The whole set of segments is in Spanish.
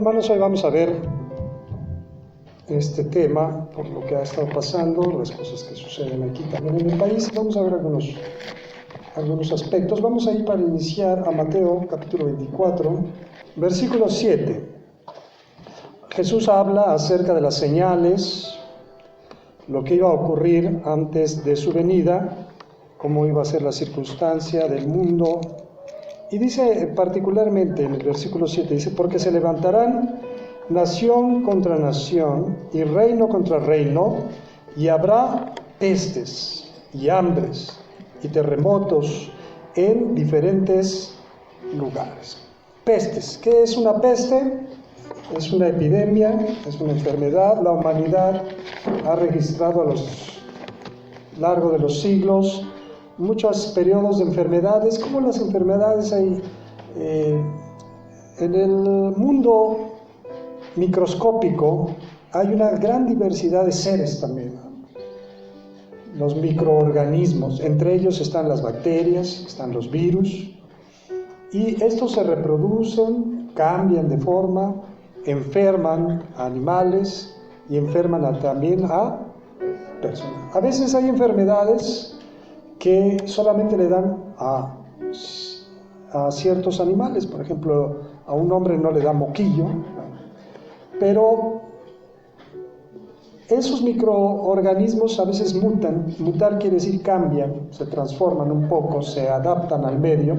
hermanos, hoy vamos a ver este tema por lo que ha estado pasando, las cosas que suceden aquí también en el país. Vamos a ver algunos aspectos. Vamos a ir para iniciar a Mateo capítulo 24, versículo 7. Jesús habla acerca de las señales, lo que iba a ocurrir antes de su venida, cómo iba a ser la circunstancia del mundo. Y dice particularmente en el versículo 7, dice, porque se levantarán nación contra nación y reino contra reino, y habrá pestes y hambres y terremotos en diferentes lugares. Pestes. ¿Qué es una peste? Es una epidemia, es una enfermedad. La humanidad ha registrado a lo largo de los siglos muchos periodos de enfermedades. Como las enfermedades hay en el mundo microscópico, hay una gran diversidad de seres también, los microorganismos, entre ellos están las bacterias, están los virus, y estos se reproducen, cambian de forma, enferman a animales y enferman también a personas. A veces hay enfermedades que solamente le dan a ciertos animales. Por ejemplo, a un hombre no le da moquillo, pero esos microorganismos a veces mutan. Mutar quiere decir cambian, se transforman un poco, se adaptan al medio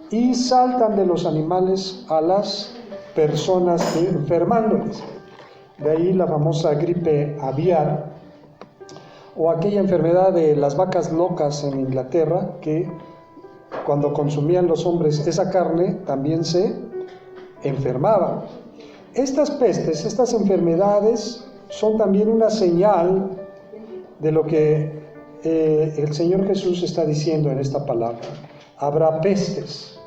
y saltan de los animales a las personas enfermándoles. De ahí la famosa gripe aviar, o aquella enfermedad de las vacas locas en Inglaterra, que cuando consumían los hombres esa carne también se enfermaban. Estas pestes, estas enfermedades son también una señal de lo que el Señor Jesús está diciendo en esta palabra. Habrá pestes,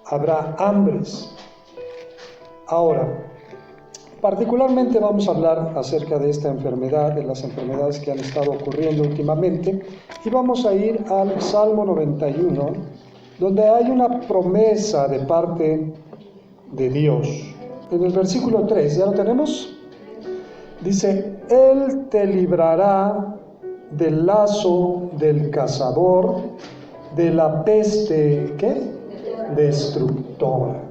habrá hambres. Ahora, particularmente vamos a hablar acerca de esta enfermedad, de las enfermedades que han estado ocurriendo últimamente, y vamos a ir al Salmo 91, donde hay una promesa de parte de Dios. En el versículo 3, ¿ya lo tenemos? Dice, Él te librará del lazo del cazador, de la peste, ¿qué? Destructora.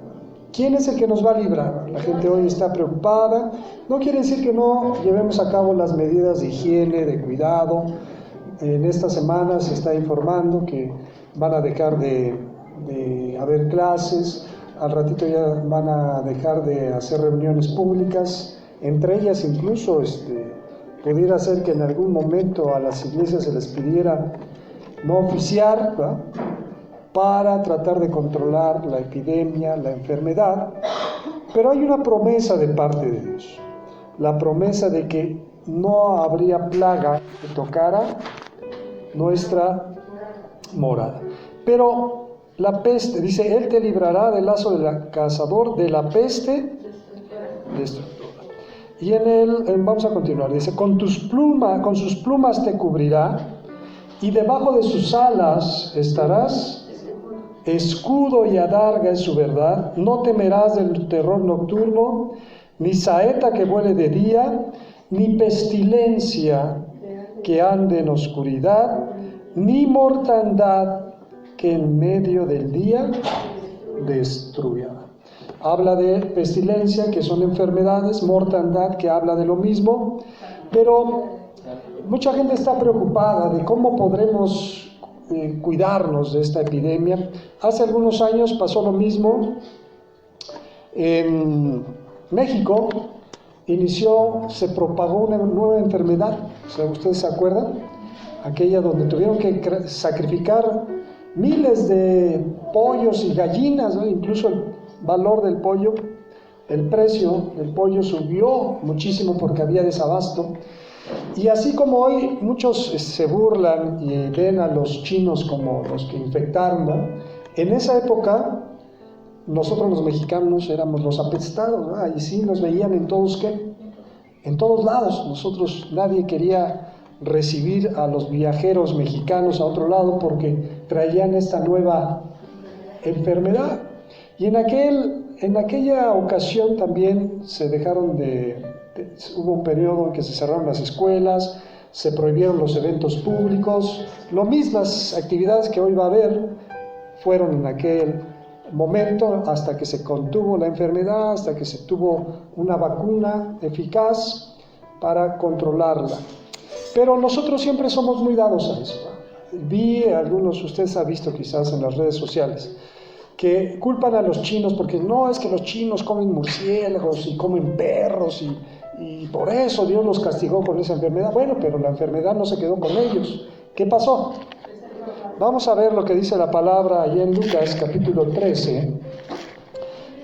¿Quién es el que nos va a librar? La gente hoy está preocupada. No quiere decir que no llevemos a cabo las medidas de higiene, de cuidado. En esta semana se está informando que van a dejar de haber clases. Al ratito ya van a dejar de hacer reuniones públicas. Entre ellas incluso pudiera ser que en algún momento a las iglesias se les pidiera no oficiar, ¿verdad?, para tratar de controlar la epidemia, la enfermedad. Pero hay una promesa de parte de Dios, la promesa de que no habría plaga que tocara nuestra morada. Pero la peste, dice, Él te librará del lazo del cazador, de la peste destructora. Y vamos a continuar, dice, con sus plumas te cubrirá, y debajo de sus alas estarás. Escudo y adarga es su verdad. No temerás del terror nocturno, ni saeta que vuele de día, ni pestilencia que ande en oscuridad, ni mortandad que en medio del día destruya. Habla de pestilencia, que son enfermedades, mortandad, que habla de lo mismo, pero mucha gente está preocupada de cómo podremos cuidarnos de esta epidemia. Hace algunos años pasó lo mismo en México. Se propagó una nueva enfermedad, ¿ustedes se acuerdan? Aquella donde tuvieron que sacrificar miles de pollos y gallinas, ¿no? Incluso el valor del pollo, el precio del pollo subió muchísimo porque había desabasto. Y así como hoy muchos se burlan y ven a los chinos como los que infectaron, ¿no?, en esa época nosotros los mexicanos éramos los apestados, ¿no? Y sí nos veían en todos lados. Nadie quería recibir a los viajeros mexicanos a otro lado porque traían esta nueva enfermedad. Y en aquel en aquella ocasión también hubo un periodo en que se cerraron las escuelas, se prohibieron los eventos públicos, las mismas actividades que hoy va a haber fueron en aquel momento hasta que se contuvo la enfermedad, hasta que se tuvo una vacuna eficaz para controlarla. Pero nosotros siempre somos muy dados a eso. Algunos, ustedes han visto quizás en las redes sociales, que culpan a los chinos porque no, es que los chinos comen murciélagos y comen perros y por eso Dios los castigó con esa enfermedad. Bueno, pero la enfermedad no se quedó con ellos. ¿Qué pasó? Vamos a ver lo que dice la palabra allá en Lucas capítulo 13,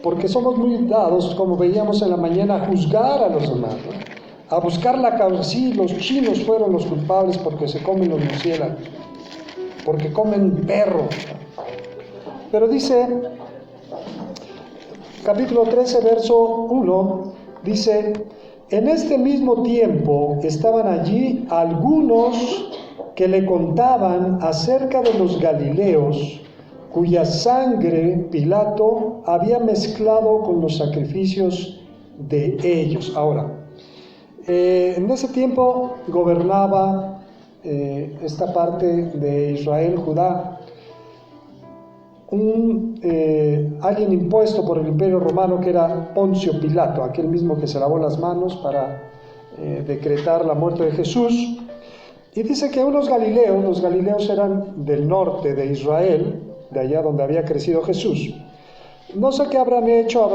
porque somos muy dados, como veíamos en la mañana, a juzgar a los demás, ¿no? A buscar la causa. Sí, los chinos fueron los culpables porque se comen los murciélagos, porque comen perro. Pero dice, capítulo 13, verso 1, dice: en este mismo tiempo estaban allí algunos que le contaban acerca de los galileos, cuya sangre Pilato había mezclado con los sacrificios de ellos. Ahora, en ese tiempo gobernaba esta parte de Israel, Judá, alguien impuesto por el Imperio Romano, que era Poncio Pilato, aquel mismo que se lavó las manos para decretar la muerte de Jesús. Y dice que los galileos eran del norte de Israel, de allá donde había crecido Jesús. No sé qué habrán hecho,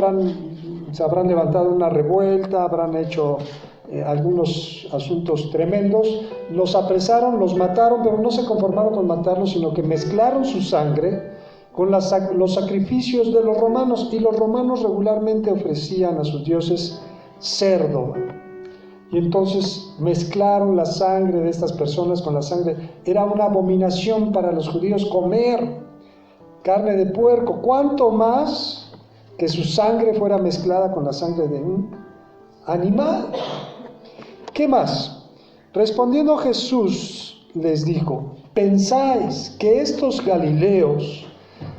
se habrán levantado una revuelta, habrán hecho algunos asuntos tremendos, los apresaron, los mataron, pero no se conformaron con matarlos, sino que mezclaron su sangre con los sacrificios de los romanos, y los romanos regularmente ofrecían a sus dioses cerdo. Y entonces mezclaron la sangre de estas personas con la sangre. Era una abominación para los judíos comer carne de puerco, cuanto más que su sangre fuera mezclada con la sangre de un animal. ¿Qué más? Respondiendo Jesús les dijo: ¿pensáis que estos galileos,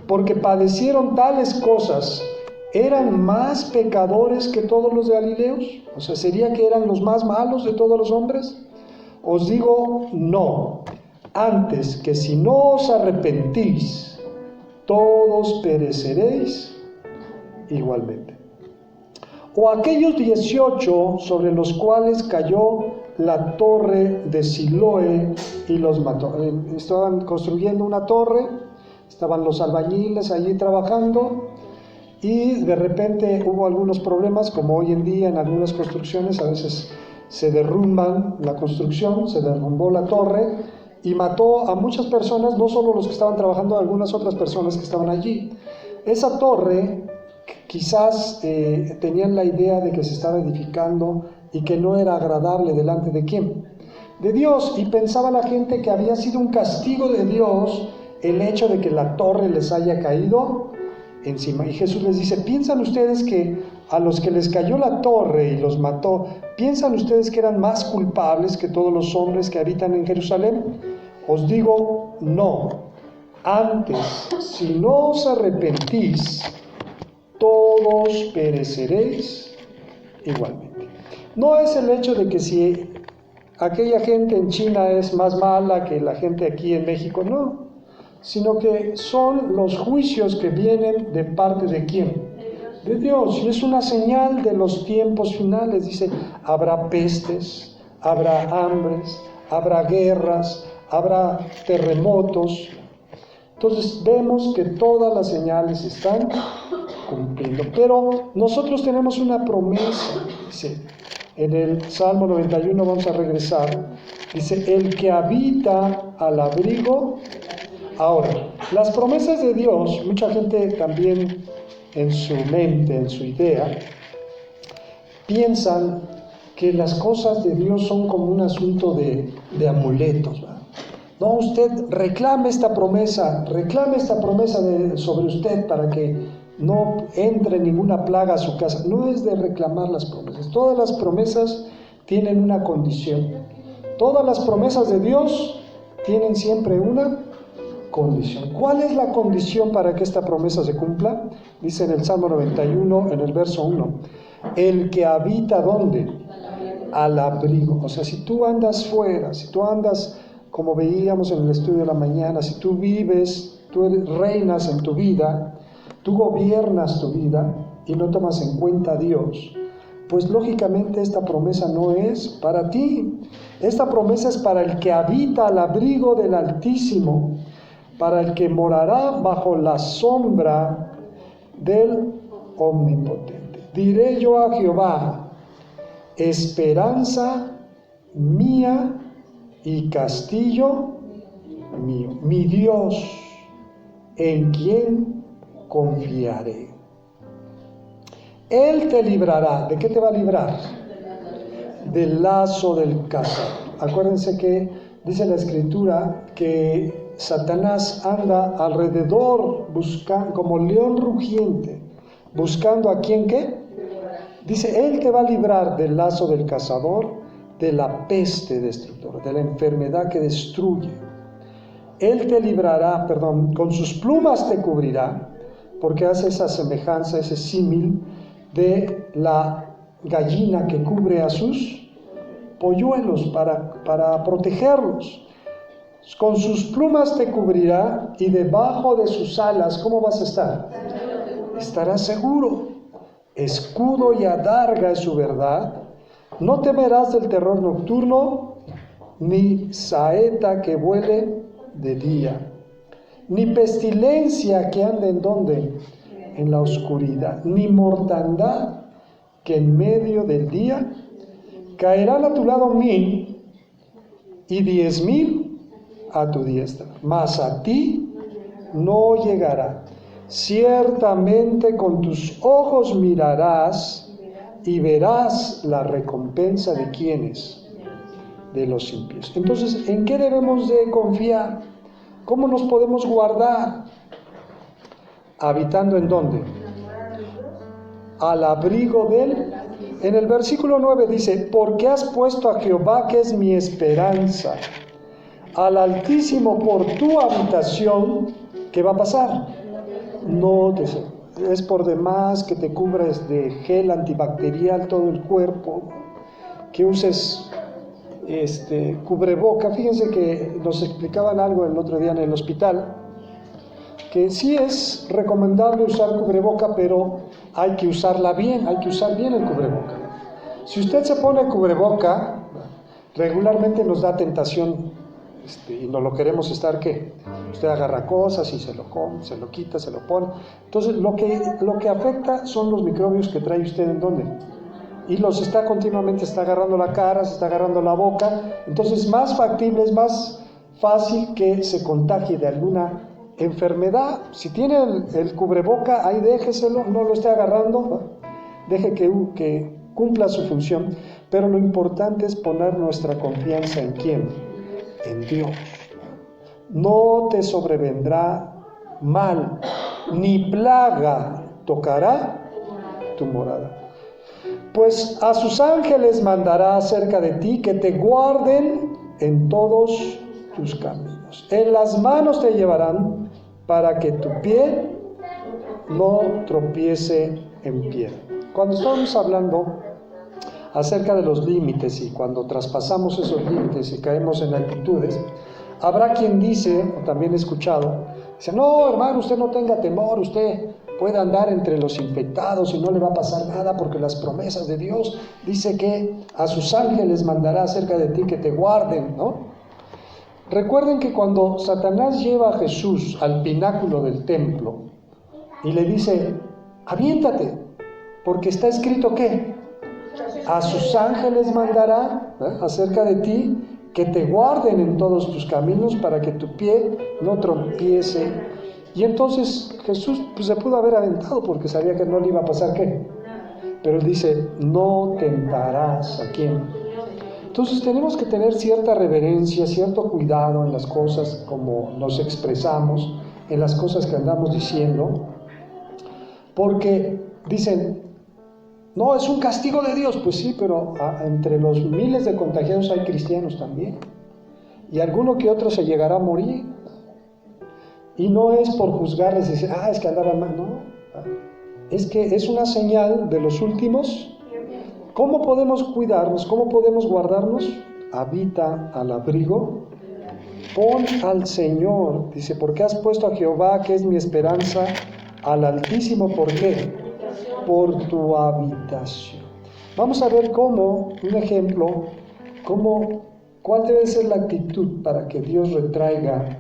porque padecieron tales cosas, eran más pecadores que todos los galileos? O sea, ¿sería que eran los más malos de todos los hombres? Os digo, no. Antes, que si no os arrepentís, todos pereceréis igualmente. O aquellos 18 sobre los cuales cayó la torre de Siloé y los mató. Estaban construyendo una torre, estaban los albañiles allí trabajando, y de repente hubo algunos problemas, como hoy en día en algunas construcciones, a veces se derrumban la construcción, se derrumbó la torre y mató a muchas personas, no solo los que estaban trabajando, algunas otras personas que estaban allí. Esa torre quizás tenían la idea de que se estaba edificando y que no era agradable delante de ¿quién? De Dios, y pensaba la gente que había sido un castigo de Dios el hecho de que la torre les haya caído encima. Y Jesús les dice: ¿piensan ustedes que a los que les cayó la torre y los mató, piensan ustedes que eran más culpables que todos los hombres que habitan en Jerusalén? Os digo, no. Antes, si no os arrepentís, todos pereceréis igualmente. No es el hecho de que si aquella gente en China es más mala que la gente aquí en México, no, sino que son los juicios que vienen de parte de ¿quién? De Dios. Y es una señal de los tiempos finales. Dice: habrá pestes, habrá hambres, habrá guerras, habrá terremotos. Entonces vemos que todas las señales están cumpliendo. Pero nosotros tenemos una promesa, dice en el Salmo 91, vamos a regresar, dice: el que habita al abrigo. Ahora, las promesas de Dios, mucha gente también en su mente, en su idea, piensan que las cosas de Dios son como un asunto de amuletos, ¿verdad? No, usted reclame esta promesa sobre usted para que no entre ninguna plaga a su casa. No es de reclamar las promesas. Todas las promesas tienen una condición. Todas las promesas de Dios tienen siempre una condición. ¿Cuál es la condición para que esta promesa se cumpla? Dice en el Salmo 91, en el verso 1, el que habita ¿dónde? Al abrigo. O sea, si tú andas fuera, si tú andas, como veíamos en el estudio de la mañana, si tú vives, reinas en tu vida, tú gobiernas tu vida y no tomas en cuenta a Dios, pues lógicamente esta promesa no es para ti. Esta promesa es para el que habita al abrigo del Altísimo, para el que morará bajo la sombra del Omnipotente. Diré yo a Jehová, esperanza mía y castillo mío, mi Dios, en quien confiaré. Él te librará. ¿De qué te va a librar? Del lazo del cazador. Acuérdense que dice la Escritura que Satanás anda alrededor buscando, como león rugiente, buscando a quien ¿qué? Dice, Él te va a librar del lazo del cazador, de la peste destructora, de la enfermedad que destruye. Él te librará, con sus plumas te cubrirá, porque hace esa semejanza, ese símil de la gallina que cubre a sus polluelos para protegerlos. Con sus plumas te cubrirá y debajo de sus alas, ¿cómo vas a estar? Estarás seguro. Escudo y adarga es su verdad. No temerás del terror nocturno, ni saeta que vuele de día, ni pestilencia que ande en ¿dónde? En la oscuridad, ni mortandad que en medio del día. Caerán a tu lado 1000 y 10,000 a tu diestra, mas a ti no llegará. Ciertamente con tus ojos mirarás y verás la recompensa de quienes, de los impíos. Entonces, ¿en qué debemos de confiar? ¿Cómo nos podemos guardar? ¿Habitando en dónde? Al abrigo del... En el versículo 9 dice, porque has puesto a Jehová, que es mi esperanza, al Altísimo por tu habitación. ¿Qué va a pasar? No te... Es por demás que te cubres de gel antibacterial todo el cuerpo, que uses cubreboca. Fíjense que nos explicaban algo el otro día en el hospital, que sí es recomendable usar cubreboca, pero hay que usarla bien, hay que usar bien el cubreboca. Si usted se pone cubreboca, regularmente nos da tentación, y no lo queremos estar, ¿qué? Usted agarra cosas y se lo come, se lo quita, se lo pone. Entonces, lo que afecta son los microbios que trae usted en dónde. Y los continuamente está agarrando la cara, se está agarrando la boca. Entonces, más factible, es más fácil que se contagie de alguna enfermedad. Si tiene el cubreboca, ahí déjeselo, no lo esté agarrando, ¿no? Deje que cumpla su función. Pero lo importante es poner nuestra confianza en ¿quién? En Dios. No te sobrevendrá mal, ni plaga tocará tu morada. Pues a sus ángeles mandará cerca de ti, que te guarden en todos tus caminos. En las manos te llevarán para que tu pie no tropiece en piedra. Cuando estamos hablando acerca de los límites y cuando traspasamos esos límites y caemos en actitudes, habrá quien dice, o también he escuchado, dice, no hermano, usted no tenga temor, usted puede andar entre los infectados y no le va a pasar nada, porque las promesas de Dios dice que a sus ángeles mandará cerca de ti que te guarden, ¿no? Recuerden que cuando Satanás lleva a Jesús al pináculo del templo y le dice, aviéntate, porque está escrito ¿qué? A sus ángeles mandará acerca de ti que te guarden en todos tus caminos para que tu pie no tropiece. Y entonces Jesús se pudo haber aventado porque sabía que no le iba a pasar ¿qué? Pero él dice, no tentarás a quién. Entonces tenemos que tener cierta reverencia, cierto cuidado en las cosas como nos expresamos, en las cosas que andamos diciendo, porque dicen, no, es un castigo de Dios. Pues sí, pero entre los miles de contagiados hay cristianos también, y alguno que otro se llegará a morir. Y no es por juzgarles y decir, es que andaban mal, no. Es que es una señal de los últimos. ¿Cómo podemos cuidarnos? ¿Cómo podemos guardarnos? Habita al abrigo. Pon al Señor, dice, porque has puesto a Jehová, que es mi esperanza, al Altísimo. ¿Por qué? Por tu habitación. Vamos a ver cómo, un ejemplo, cuál debe ser la actitud para que Dios retraiga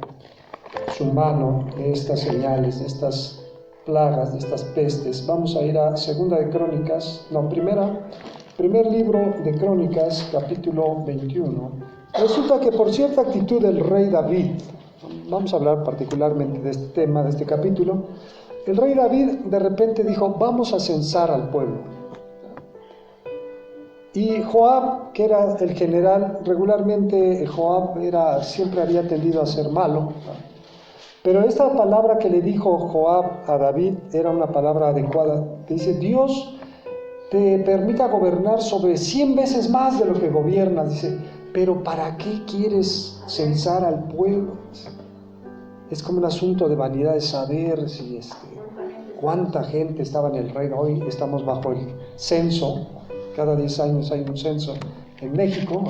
su mano de estas señales, de estas plagas, de estas pestes. Vamos a ir a primer libro de Crónicas, capítulo 21. Resulta que por cierta actitud del rey David, vamos a hablar particularmente de este tema, de este capítulo, el rey David de repente dijo, vamos a censar al pueblo. Y Joab, que era el general, regularmente Joab siempre había tendido a ser malo, pero esta palabra que le dijo Joab a David era una palabra adecuada. Dice, Dios te permita gobernar sobre 100 veces más de lo que gobiernas. Dice, pero ¿para qué quieres censar al pueblo? Es como un asunto de vanidad de saber si cuánta gente estaba en el reino. Hoy estamos bajo el censo, cada 10 años hay un censo en México,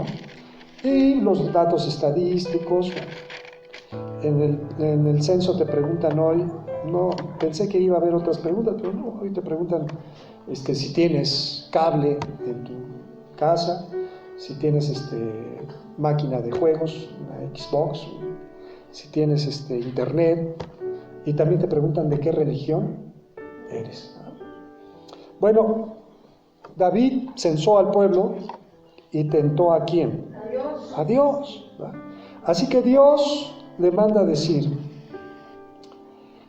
y los datos estadísticos. En el censo te preguntan hoy, no, pensé que iba a haber otras preguntas, pero no, hoy te preguntan si tienes cable en tu casa, si tienes máquina de juegos, una Xbox, si tienes internet, y también te preguntan de qué religión eres. Bueno, David censó al pueblo y tentó ¿a quién? A Dios. Así que Dios le manda a decir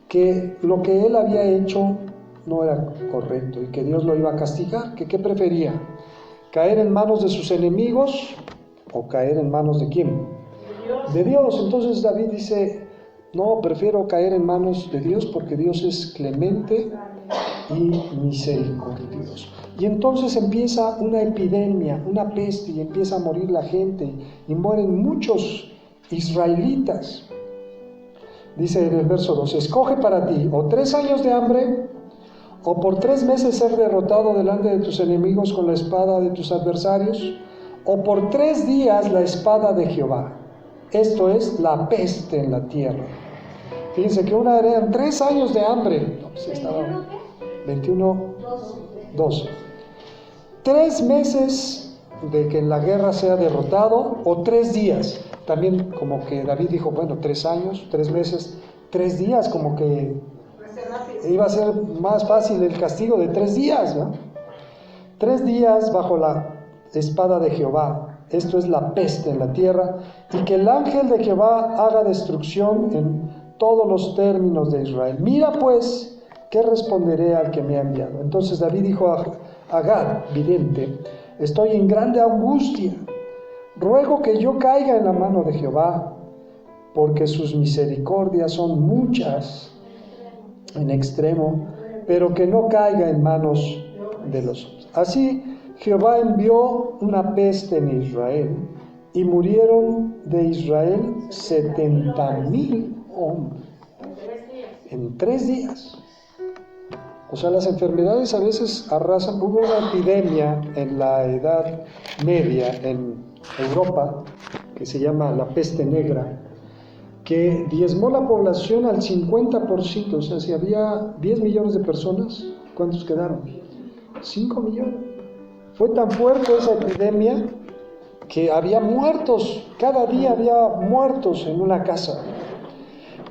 que lo que él había hecho no era correcto y que Dios lo iba a castigar. Que ¿qué prefería? ¿Caer en manos de sus enemigos o caer en manos de quién? De Dios. Entonces David dice, no, prefiero caer en manos de Dios porque Dios es clemente y misericordioso. Y entonces empieza una epidemia, una peste, y empieza a morir la gente y mueren muchos israelitas. Dice en el verso 2, escoge para ti o 3 años de hambre o por 3 meses ser derrotado delante de tus enemigos con la espada de tus adversarios, o por 3 días la espada de Jehová. Esto es la peste en la tierra. Fíjense que una eran 3 años de hambre. No, pues estaba 21, 12. 3 meses de que en la guerra sea derrotado o 3 días. También como que David dijo, bueno, 3 años, 3 meses, 3 días, como que iba a ser más fácil el castigo de 3 días, ¿no? 3 días bajo la espada de Jehová. Esto es la peste en la tierra, y que el ángel de Jehová haga destrucción en todos los términos de Israel. Mira pues, ¿qué responderé al que me ha enviado? Entonces David dijo a Gad, vidente, estoy en grande angustia, ruego que yo caiga en la mano de Jehová, porque sus misericordias son muchas en extremo, pero que no caiga en manos de los hombres. Así Jehová envió una peste en Israel, y murieron de Israel 70,000 hombres en 3 días. O sea, las enfermedades a veces arrasan. Hubo una epidemia en la Edad Media en Europa que se llama la peste negra, que diezmó la población al 50%. O sea, si había 10 millones de personas, ¿cuántos quedaron? 5 millones. Fue tan fuerte esa epidemia que había muertos, cada día había muertos en una casa.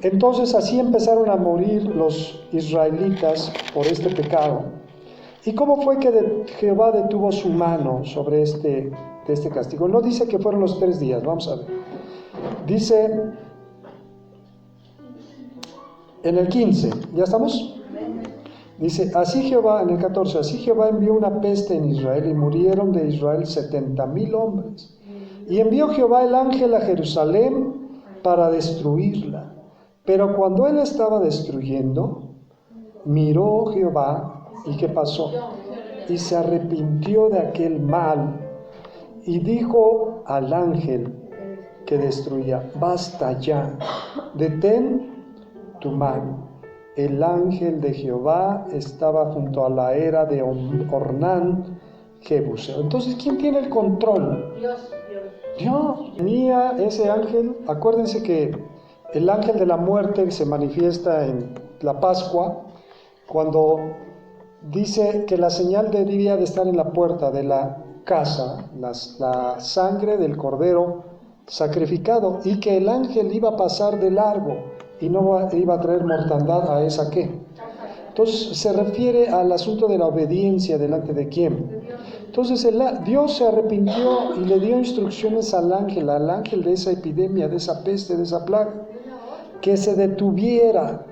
Entonces así empezaron a morir los israelitas por este pecado. ¿Y cómo fue que Jehová detuvo su mano sobre este castigo? No dice que fueron los 3 días, vamos a ver. Dice en el 15, ¿ya estamos? Dice, así Jehová, en el 14, así Jehová envió una peste en Israel, y murieron de Israel 70,000 hombres. Y envió Jehová el ángel a Jerusalén para destruirla. Pero cuando él estaba destruyendo, miró Jehová, ¿y qué pasó? Y se arrepintió de aquel mal, y dijo al ángel que destruía, basta ya, detén tu mano. El ángel de Jehová estaba junto a la era de Ornán, Jebuseo. Entonces, ¿quién tiene el control? Dios. Tenía ese ángel. Acuérdense que el ángel de la muerte se manifiesta en la Pascua, cuando dice que la señal debía de estar en la puerta de la casa, la sangre del cordero sacrificado, y que el ángel iba a pasar de largo y no iba a traer mortandad a esa qué. Entonces se refiere al asunto de la obediencia delante de quién. Entonces Dios se arrepintió y le dio instrucciones al ángel de esa epidemia, de esa peste, de esa plaga, que se detuviera.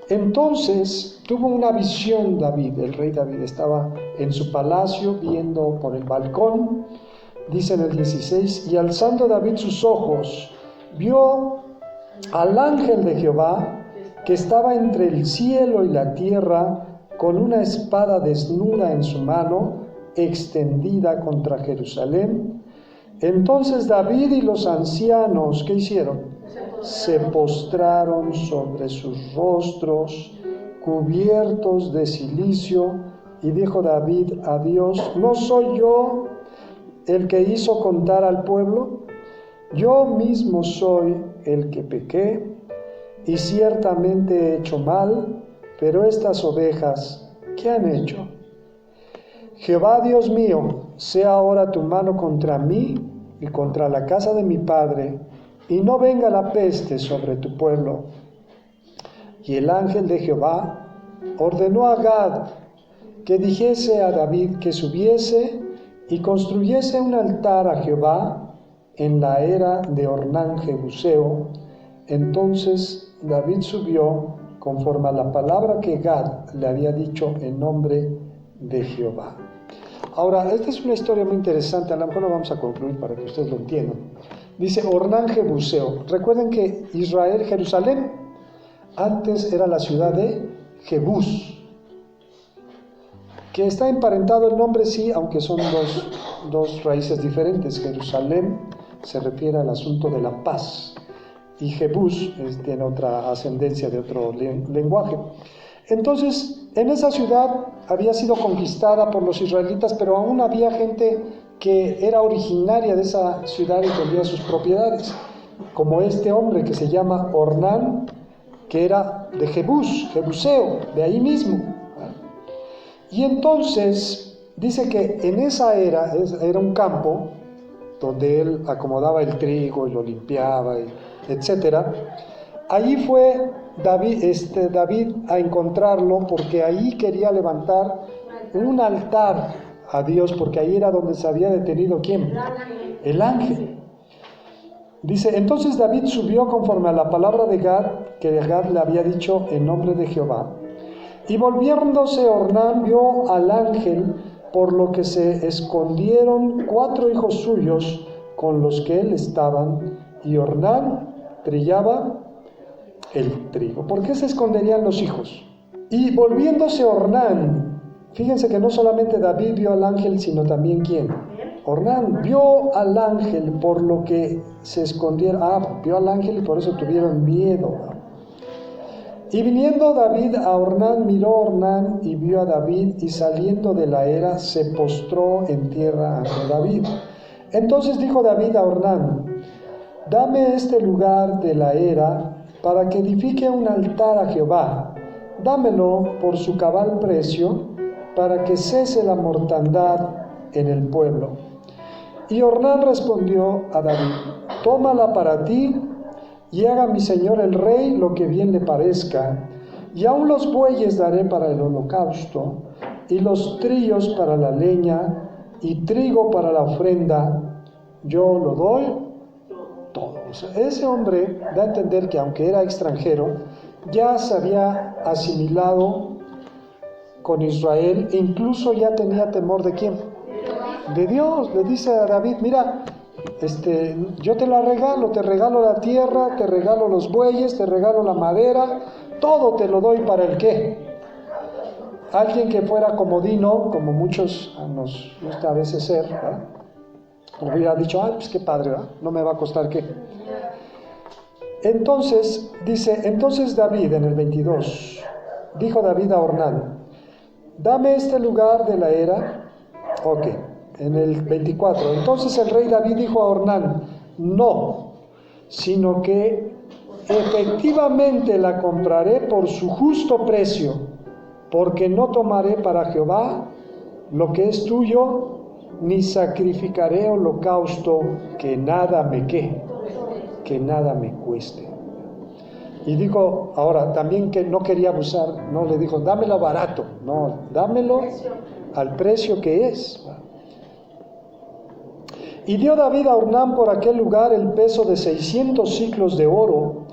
Entonces tuvo una visión David, el rey David estaba en su palacio viendo por el balcón, dice en el 16, y alzando David sus ojos, vio al ángel de Jehová que estaba entre el cielo y la tierra, con una espada desnuda en su mano, extendida contra Jerusalén. Entonces David y los ancianos, ¿qué hicieron? Se postraron sobre sus rostros, cubiertos de cilicio, y dijo David a Dios: ¿no soy yo el que hizo contar al pueblo? Yo mismo soy el que pequé, y ciertamente he hecho mal, pero estas ovejas, ¿qué han hecho? Jehová Dios mío, sea ahora tu mano contra mí y contra la casa de mi padre, y no venga la peste sobre tu pueblo. Y el ángel de Jehová ordenó a Gad que dijese a David que subiese y construyese un altar a Jehová en la era de Ornán Jebuseo. Entonces David subió conforme a la palabra que Gad le había dicho en nombre de Jehová. Ahora, esta es una historia muy interesante, a lo mejor lo vamos a concluir para que ustedes lo entiendan. Dice Ornán Jebuseo. Recuerden que Israel, Jerusalén, antes era la ciudad de Jebús, que está emparentado el nombre, sí, aunque son dos raíces diferentes. Jerusalén se refiere al asunto de la paz, y Jebús tiene otra ascendencia de otro lenguaje. Entonces, en esa ciudad había sido conquistada por los israelitas, pero aún había gente que era originaria de esa ciudad y tenía sus propiedades, como este hombre que se llama Ornán, que era de Jebús, Jebuseo, de ahí mismo. Y entonces dice que en esa era un campo donde él acomodaba el trigo y lo limpiaba, etc. Allí fue David a encontrarlo, porque ahí quería levantar un altar a Dios, porque ahí era donde se había detenido ¿quién? El ángel. Dice, entonces David subió conforme a la palabra de Gad, que Gad le había dicho en nombre de Jehová. Y volviéndose Ornán vio al ángel, por lo que se escondieron 4 hijos suyos con los que él estaban, y Ornán trillaba el trigo. ¿Por qué se esconderían los hijos? Y volviéndose Ornán, fíjense que no solamente David vio al ángel, sino también ¿quién? Ornán vio al ángel, por lo que se escondieron. Vio al ángel y por eso tuvieron miedo. Y viniendo David a Ornán, miró Ornán y vio a David, y saliendo de la era se postró en tierra ante David. Entonces dijo David a Ornán: dame este lugar de la era para que edifique un altar a Jehová. Dámelo por su cabal precio, para que cese la mortandad en el pueblo. Y Ornán respondió a David: tómala para ti, y haga mi señor el rey lo que bien le parezca, y aun los bueyes daré para el holocausto, y los trillos para la leña, y trigo para la ofrenda, yo lo doy todo. O sea, ese hombre da a entender que aunque era extranjero, ya se había asimilado con Israel, e incluso ya tenía temor ¿de quién? De Dios. Le dice a David: mira, yo te regalo la tierra, te regalo los bueyes, te regalo la madera, todo te lo doy para el qué. Alguien que fuera comodino, como muchos nos gusta a veces ser, ¿verdad? Hubiera dicho: pues qué padre, ¿verdad? No me va a costar qué. Entonces, dice, entonces David en el 22, dijo David a Ornán, dame este lugar de la era. Ok, en el 24, entonces el rey David dijo a Ornán, no, sino que efectivamente la compraré por su justo precio, porque no tomaré para Jehová lo que es tuyo, ni sacrificaré holocausto que nada me que nada me cueste. Y dijo, ahora, también que no quería abusar, no le dijo, dámelo barato, no, dámelo al precio que es. Y dio David a Ornán por aquel lugar el peso de 600 siclos de oro,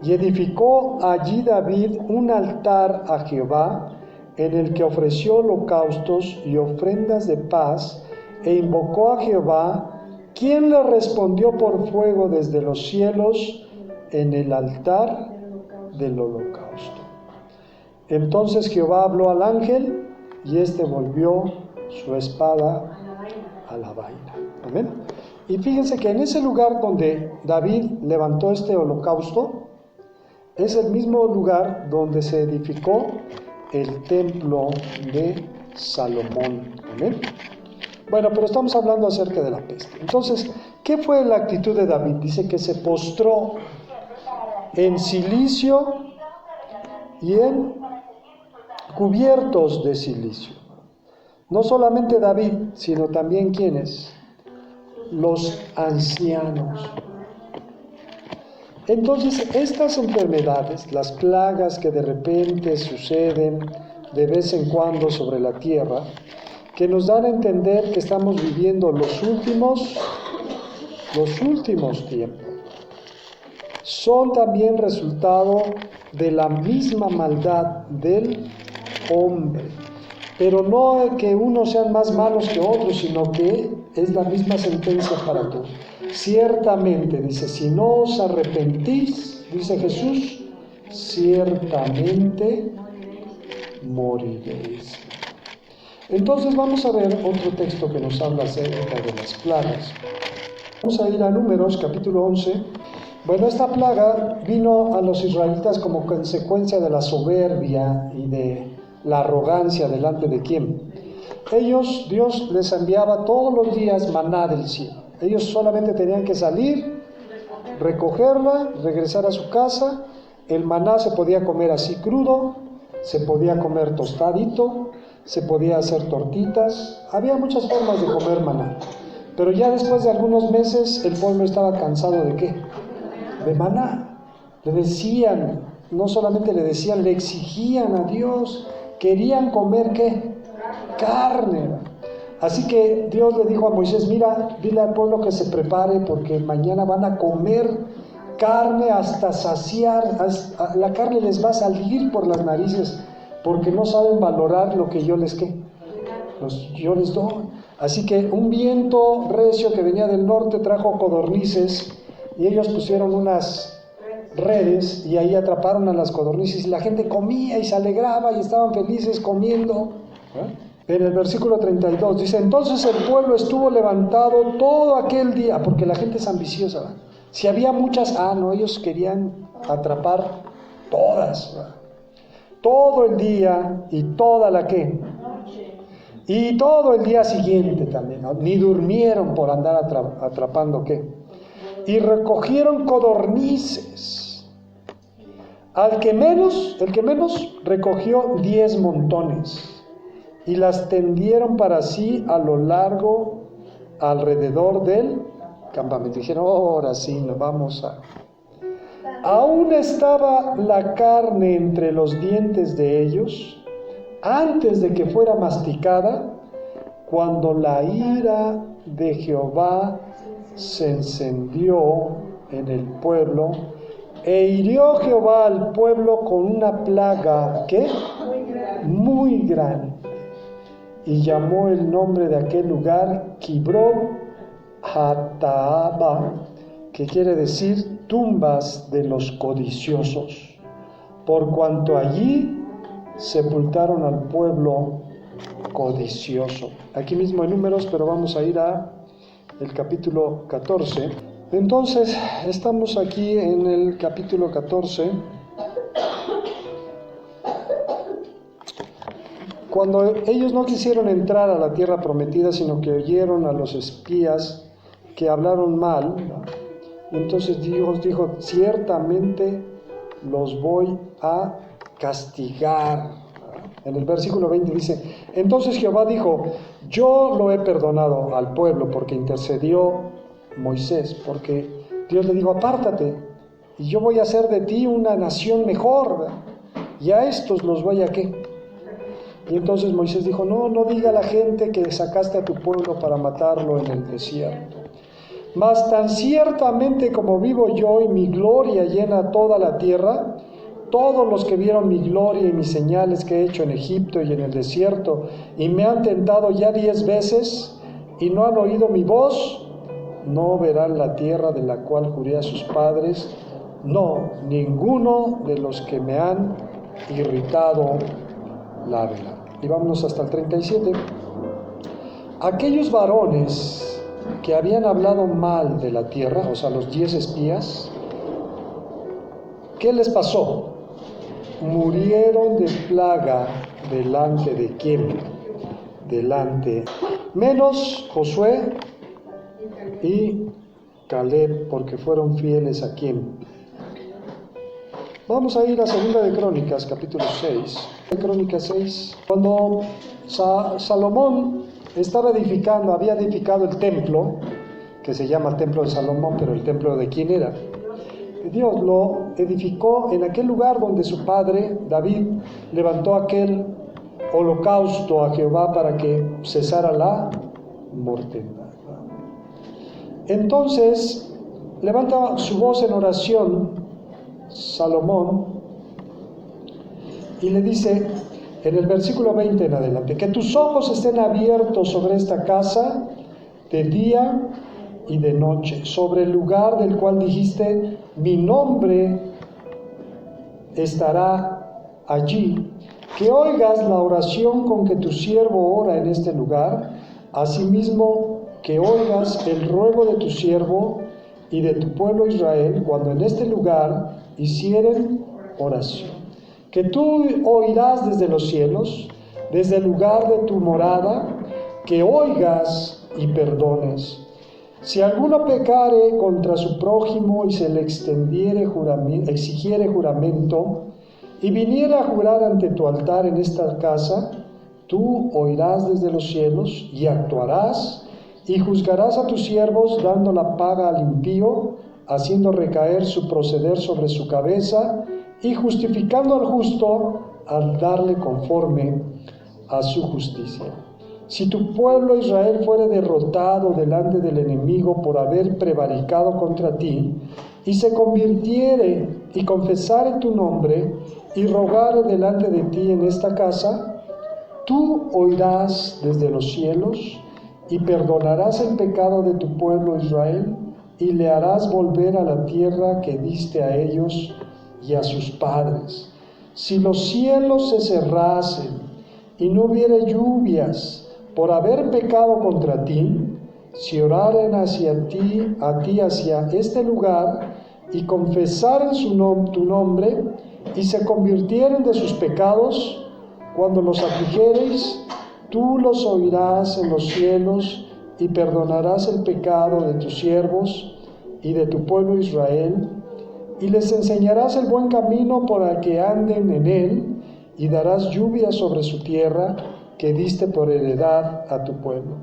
y edificó allí David un altar a Jehová, en el que ofreció holocaustos y ofrendas de paz, e invocó a Jehová, quien le respondió por fuego desde los cielos en el altar del holocausto. Entonces Jehová habló al ángel, y éste volvió su espada a la vaina. Amén. Y fíjense que en ese lugar donde David levantó este holocausto, es el mismo lugar donde se edificó el templo de Salomón. Amén. Bueno, pero estamos hablando acerca de la peste. Entonces, ¿qué fue la actitud de David? Dice que se postró en cilicio y en cubiertos de cilicio. No solamente David, sino también ¿quiénes? Los ancianos. Entonces, estas enfermedades, las plagas que de repente suceden de vez en cuando sobre la tierra, que nos dan a entender que estamos viviendo los últimos tiempos, son también resultado de la misma maldad del hombre. Pero no que unos sean más malos que otros, sino que es la misma sentencia para todos. Ciertamente, dice, si no os arrepentís, dice Jesús, ciertamente moriréis. Entonces vamos a ver otro texto que nos habla acerca de las plagas. Vamos a ir a Números, capítulo 11. Bueno, esta plaga vino a los israelitas como consecuencia de la soberbia y de la arrogancia delante de quién. Dios les enviaba todos los días maná del cielo. Ellos solamente tenían que salir, recogerla, regresar a su casa. El maná se podía comer así crudo, se podía comer tostadito, se podía hacer tortitas. Había muchas formas de comer maná. Pero ya después de algunos meses el pueblo estaba cansado ¿de qué? De maná. Le decían, no solamente le decían, le exigían a Dios, querían comer ¿qué? Carne. Así que Dios le dijo a Moisés, mira, dile al pueblo que se prepare porque mañana van a comer carne hasta saciar, la carne les va a salir por las narices porque no saben valorar lo que yo les doy. Así que un viento recio que venía del norte trajo codornices y ellos pusieron unas redes y ahí atraparon a las codornices y la gente comía y se alegraba y estaban felices comiendo. En el versículo 32 dice, entonces el pueblo estuvo levantado todo aquel día, porque la gente es ambiciosa, ¿verdad? Si había muchas, no, ellos querían atrapar todas, ¿verdad? Todo el día y toda la ¿qué? Y todo el día siguiente también, ¿no? Ni durmieron por andar atrapando ¿qué? Y recogieron codornices. El que menos recogió 10 montones. Y las tendieron para sí a lo largo, alrededor del campamento. Dijeron, ahora sí, nos vamos a... Aún estaba la carne entre los dientes de ellos, antes de que fuera masticada, cuando la ira de Jehová se encendió en el pueblo, e hirió Jehová al pueblo con una plaga, ¿qué? Muy grande. Y llamó el nombre de aquel lugar Kibrot Hataaba, que quiere decir tumbas de los codiciosos, por cuanto allí sepultaron al pueblo codicioso. Aquí mismo en Números, pero vamos a ir a el capítulo 14. Entonces, estamos aquí en el capítulo 14. Cuando ellos no quisieron entrar a la tierra prometida, sino que oyeron a los espías que hablaron mal, entonces Dios dijo, ciertamente los voy a castigar. En el versículo 20 dice, entonces Jehová dijo, yo lo he perdonado al pueblo porque intercedió Moisés, porque Dios le dijo, apártate, y yo voy a hacer de ti una nación mejor, ¿verdad? Y a estos los voy a ¿qué? Y entonces Moisés dijo, no diga a la gente que sacaste a tu pueblo para matarlo en el desierto. Mas tan ciertamente como vivo yo y mi gloria llena toda la tierra, todos los que vieron mi gloria y mis señales que he hecho en Egipto y en el desierto, y me han tentado ya 10 veces, y no han oído mi voz, no verán la tierra de la cual juré a sus padres, no, ninguno de los que me han irritado la verá. Y vámonos hasta el 37. Aquellos varones que habían hablado mal de la tierra, o sea, los 10 espías, ¿qué les pasó? Murieron de plaga delante de quién, menos Josué y Caleb, porque fueron fieles a quién. Vamos a ir a Segunda de Crónicas, capítulo 6. Crónicas 6. Cuando Salomón había edificado el templo, que se llama Templo de Salomón, pero el templo de quién era. Dios lo edificó en aquel lugar donde su padre David levantó aquel holocausto a Jehová para que cesara la mortandad. Entonces levanta su voz en oración Salomón y le dice en el versículo 20 en adelante, que tus ojos estén abiertos sobre esta casa de día y de noche, sobre el lugar del cual dijiste, mi nombre estará allí, que oigas la oración con que tu siervo ora en este lugar, asimismo que oigas el ruego de tu siervo y de tu pueblo Israel, cuando en este lugar hicieren oración. Que tú oirás desde los cielos, desde el lugar de tu morada, que oigas y perdones. Si alguno pecare contra su prójimo y se le exigiere juramento, y viniere a jurar ante tu altar en esta casa, tú oirás desde los cielos y actuarás, y juzgarás a tus siervos dando la paga al impío, haciendo recaer su proceder sobre su cabeza, y justificando al justo al darle conforme a su justicia. Si tu pueblo Israel fuere derrotado delante del enemigo por haber prevaricado contra ti, y se convirtiere y confesare tu nombre, y rogare delante de ti en esta casa, tú oirás desde los cielos, y perdonarás el pecado de tu pueblo Israel, y le harás volver a la tierra que diste a ellos y a sus padres. Si los cielos se cerrasen, y no hubiere lluvias, por haber pecado contra ti, si oraren hacia ti hacia este lugar, y confesaren tu nombre, y se convirtieren de sus pecados, cuando los afligireis, tú los oirás en los cielos, y perdonarás el pecado de tus siervos y de tu pueblo Israel, y les enseñarás el buen camino por el que anden en él, y darás lluvia sobre su tierra, que diste por heredad a tu pueblo.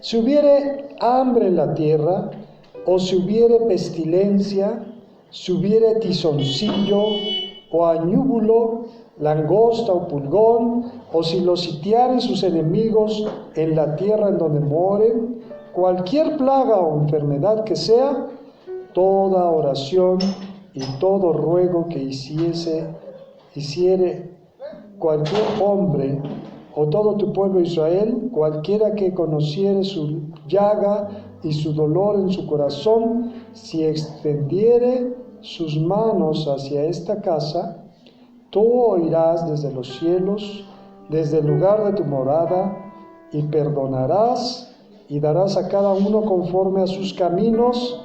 Si hubiere hambre en la tierra, o si hubiere pestilencia, si hubiere tizoncillo, o añúbulo, langosta o pulgón, o si los sitiaren sus enemigos en la tierra en donde moren, cualquier plaga o enfermedad que sea, toda oración y todo ruego que hiciere cualquier hombre o todo tu pueblo Israel, cualquiera que conociere su llaga y su dolor en su corazón, si extendiere sus manos hacia esta casa, tú oirás desde los cielos, desde el lugar de tu morada, y perdonarás y darás a cada uno conforme a sus caminos,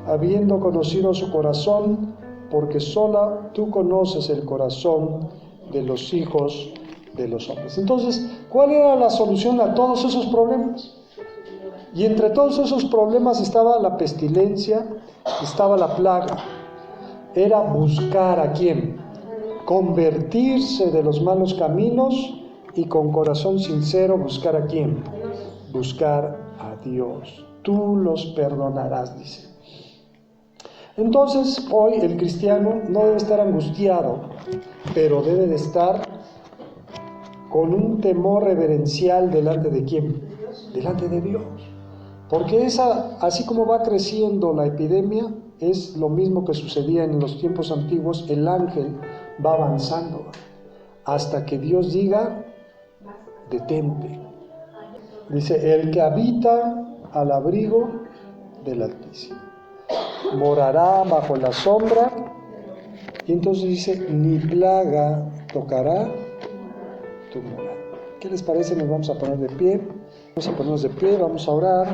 habiendo conocido su corazón, porque sola tú conoces el corazón de los hijos de los hombres. Entonces, ¿cuál era la solución a todos esos problemas? Y entre todos esos problemas estaba la pestilencia, estaba la plaga. Era buscar a quién, convertirse de los malos caminos y con corazón sincero buscar a quién, buscar a Dios. Tú los perdonarás, dice. Entonces, hoy el cristiano no debe estar angustiado, pero debe de estar con un temor reverencial delante de quién, delante de Dios. Porque así como va creciendo la epidemia, es lo mismo que sucedía en los tiempos antiguos, el ángel va avanzando hasta que Dios diga, detente. Dice, el que habita al abrigo del Altísimo morará bajo la sombra, y entonces dice, ni plaga tocará tu morada. ¿Qué les parece? Nos vamos a poner de pie, vamos a ponernos de pie, vamos a orar.